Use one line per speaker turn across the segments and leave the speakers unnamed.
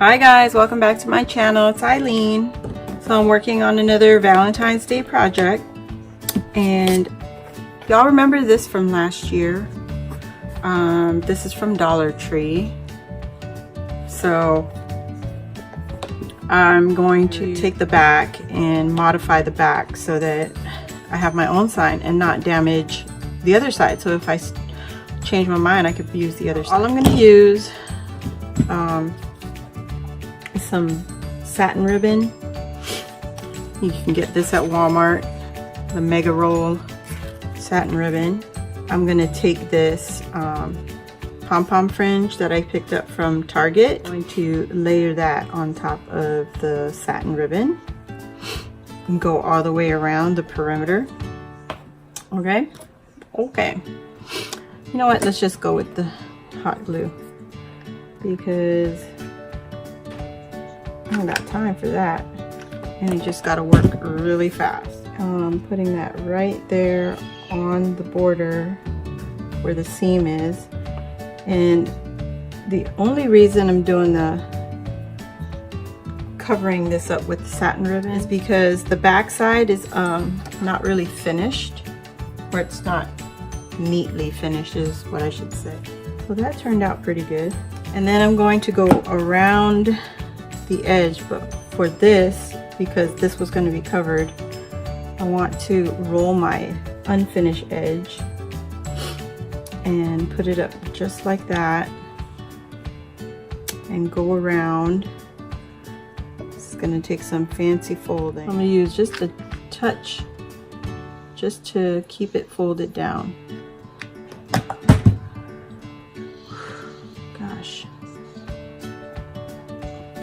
Hi guys, welcome back to my channel. It's Ilene. So I'm working on another Valentine's Day project, and y'all remember this from last year. This is from Dollar Tree. So I'm going to take the back and modify the back so that I have my own sign and not damage the other side. So if I change my mind, I could use the other side. All I'm going to use is some satin ribbon. You can get this at Walmart, the mega roll satin ribbon. I'm going to take this pom-pom fringe that I picked up from Target. I'm going to layer that on top of the satin ribbon and go all the way around the perimeter. Okay. You know what? Let's just go with the hot glue because I don't got time for that. And you just got to work really fast. Putting that right there on the border where the seam is. And the only reason I'm doing covering this up with the satin ribbon is because the back side is not really finished, or it's not neatly finished is what I should say. So that turned out pretty good. And then I'm going to go around the edge, but for this, because this was going to be covered, I want to roll my unfinished edge and put it up just like that and go around. It's going to take some fancy folding. I'm going to use just a touch just to keep it folded down. Gosh.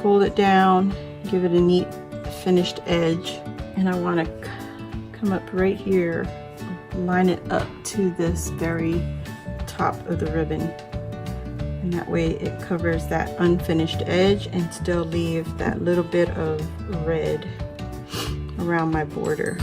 Fold it down, give it a neat finished edge, and I want to come up right here, line it up to this very top of the ribbon, and that way it covers that unfinished edge and still leave that little bit of red around my border.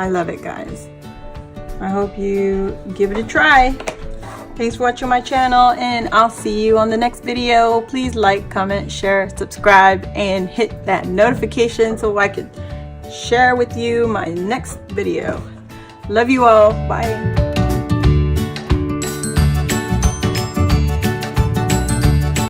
I love it, guys. I hope you give it a try. Thanks for watching my channel, and I'll see you on the next video. Please like, comment, share, subscribe, and hit that notification so I can share with you my next video. Love you all. Bye.